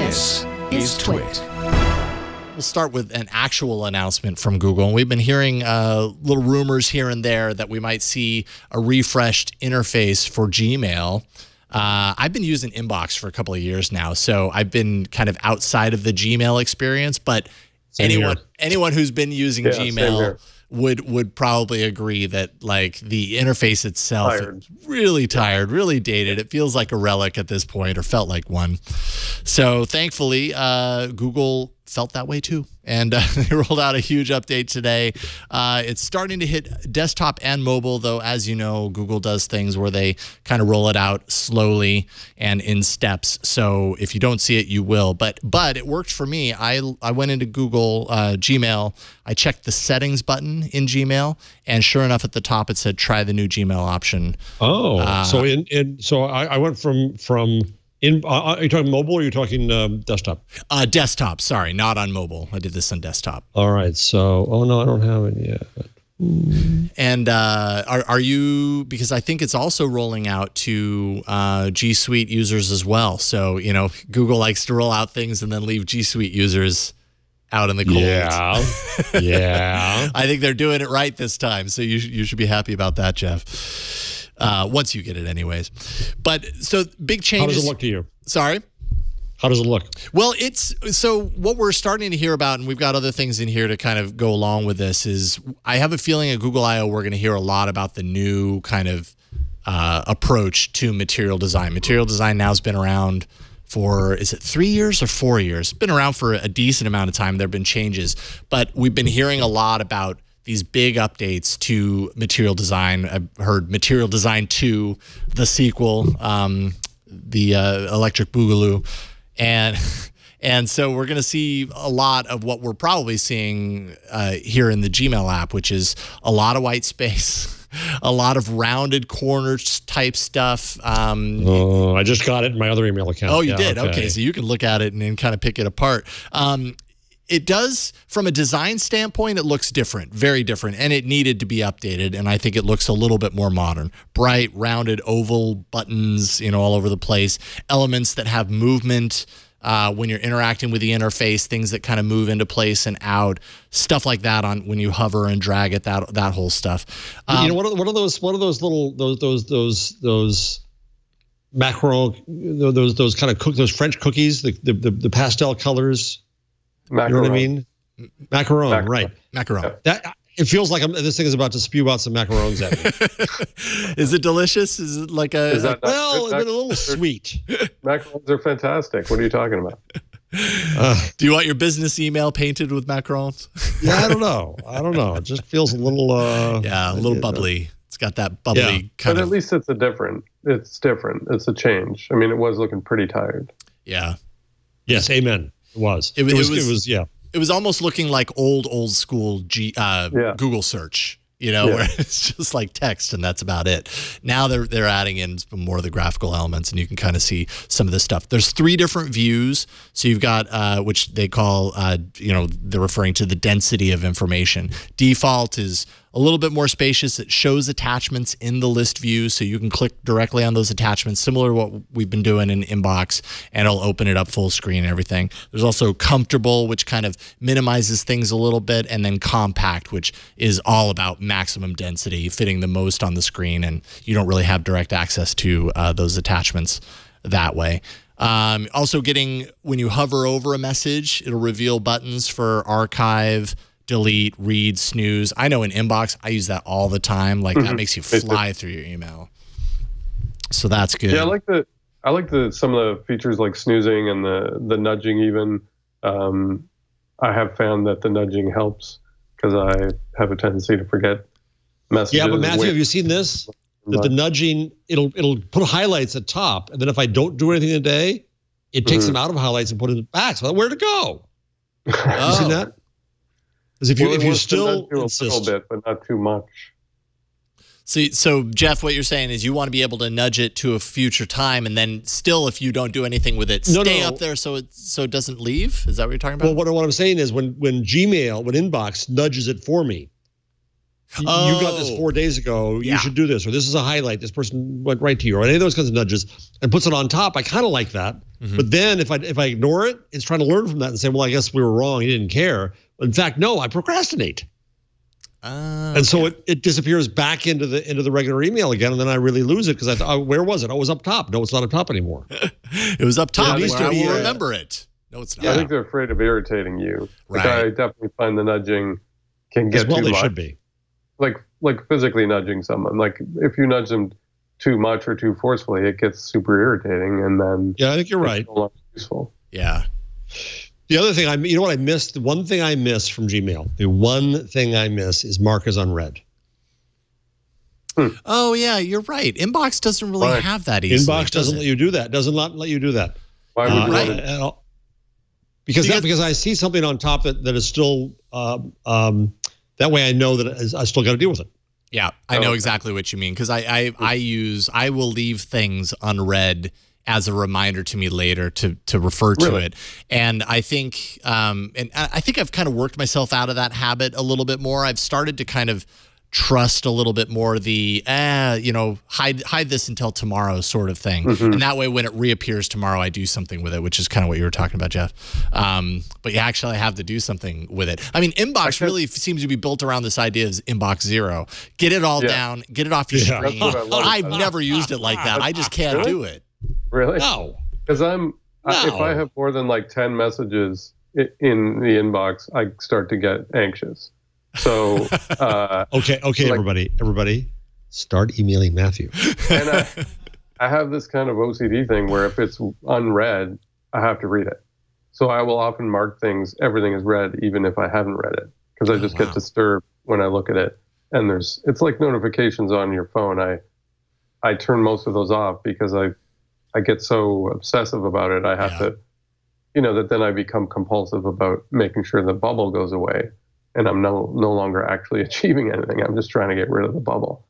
This is TWiT. We'll start with an actual announcement from Google. We've been hearing little rumors here and there that we might see a refreshed interface for Gmail. I've been using Inbox for a couple of years now, so I've been kind of outside of the Gmail experience, but anyone who's been using Gmail would probably agree that like the interface itself is really tired, really dated. It feels like a relic at this point, or felt like one. So thankfully, Google felt that way too, and they rolled out a huge update today. It's starting to hit desktop and mobile, though, as you know, Google does things where they kind of roll it out slowly and in steps. So if you don't see it, you will. But it worked for me. I went into Google Gmail. I checked the settings button in Gmail, and sure enough, at the top it said try the new Gmail option. Oh, so I went from. Are you talking mobile or are you talking desktop? Desktop, sorry, not on mobile. I did this on desktop. All right, so, no, I don't have it yet. And are you, because I think it's also rolling out to G Suite users as well. So, you know, Google likes to roll out things and then leave G Suite users out in the cold. Yeah. I think they're doing it right this time. So you should be happy about that, Jeff. Once you get it anyways. But so big changes. How does it look to you? Sorry? How does it look? Well, so what we're starting to hear about, and we've got other things in here to kind of go along with this, is I have a feeling at Google I/O we're going to hear a lot about the new kind of approach to material design. Material design now has been around for, is it 3 years or 4 years? It's been around for a decent amount of time. There have been changes, but we've been hearing a lot about these big updates to material design. I've heard Material Design 2, the sequel, the Electric Boogaloo. And so we're going to see a lot of what we're probably seeing here in the Gmail app, which is a lot of white space, a lot of rounded corners type stuff. I just got it in my other email account. Oh, you did? Okay, so you can look at it and kind of pick it apart. It does, from a design standpoint, it looks different, very different, and it needed to be updated, and I think it looks a little bit more modern. Bright, rounded, oval buttons, you know, all over the place. Elements that have movement when you're interacting with the interface, things that kind of move into place and out, stuff like that on when you hover and drag it, that whole stuff. You know, one of those little those macro, those kind of those French cookies, the pastel colors. Macaron. You know what I mean? Macaron, right. Macaron. That, it feels like this thing is about to spew out some macarons at me. Is it delicious? Is it like a... Well, it's a little sweet. Macarons are fantastic. What are you talking about? Do you want your business email painted with macarons? Yeah, I don't know. It just feels a little... a little bubbly. It's got that bubbly kind but of... at least it's different. It's a change. I mean, it was looking pretty tired. Yeah. Yes, amen. It was. It was. It was almost looking like old school Google search, you know, where it's just like text and that's about it. Now they're adding in some more of the graphical elements, and you can kind of see some of the stuff. There's 3 different views. So you've got which they call they're referring to the density of information. Default is a little bit more spacious. It shows attachments in the list view, so you can click directly on those attachments, similar to what we've been doing in Inbox, and it'll open it up full screen and everything. There's also comfortable, which kind of minimizes things a little bit, and then compact, which is all about maximum density, fitting the most on the screen, and you don't really have direct access to those attachments that way. Also when you hover over a message, it'll reveal buttons for archive, delete, read, snooze. I know in Inbox, I use that all the time. Like that makes you fly through your email. So that's good. Yeah, I like some of the features like snoozing and the nudging even. I have found that the nudging helps because I have a tendency to forget messages. Yeah, but Matthew, have you seen this? That the nudging, it'll put highlights at top, and then if I don't do anything today, it takes them out of highlights and put it back. So where to go? You seen that? Because if you still insist, a little bit, but not too much. So Jeff, what you're saying is you want to be able to nudge it to a future time, and then still, if you don't do anything with it, stay up there so it doesn't leave. Is that what you're talking about? Well, what I'm saying is when Inbox nudges it for me, You got this 4 days ago. You should do this, or this is a highlight. This person went right to you, or any of those kinds of nudges, and puts it on top. I kind of like that. But then if I ignore it, it's trying to learn from that and say, well, I guess we were wrong. He didn't care. But in fact, no, I procrastinate. And so it disappears back into the regular email again, and then I really lose it because I thought, where was it? Oh, it was up top. No, it's not up top anymore. It was up top. Yeah, I will remember it. No, it's not. I think they're afraid of irritating you. Right. Like, I definitely find the nudging can get too much. They should be. Like physically nudging someone. Like if you nudge them too much or too forcefully, it gets super irritating, and then I think you're right. No longer useful. Yeah. The other thing you know what I missed? The one thing I miss from Gmail. The one thing I miss is mark as unread. Oh yeah, you're right. Inbox doesn't really have that easily. Inbox doesn't let you do that. Does not let you do that. Why would you? Because I see something on top that is still that way I know that I still got to deal with it. Yeah, I know exactly what you mean because I will leave things unread as a reminder to me later to refer to it. And I think I've kind of worked myself out of that habit a little bit more. I've started to kind of trust a little bit more the hide this until tomorrow sort of thing. And that way when it reappears tomorrow, I do something with it, which is kind of what you were talking about, Jeff. But yeah, actually I have to do something with it. I mean, Inbox really seems to be built around this idea of Inbox Zero. Get it all down, get it off your screen. I've never used it like that. I just can't do it. Really? No. Because if I have more than like 10 messages in the inbox, I start to get anxious. So okay, like, everybody, start emailing Matthew. And I have this kind of OCD thing where if it's unread, I have to read it. So I will often mark everything is read, even if I haven't read it, because I just get disturbed when I look at it. And it's like notifications on your phone. I turn most of those off because I get so obsessive about it. I have to, that then I become compulsive about making sure the bubble goes away. And I'm no longer actually achieving anything. I'm just trying to get rid of the bubble.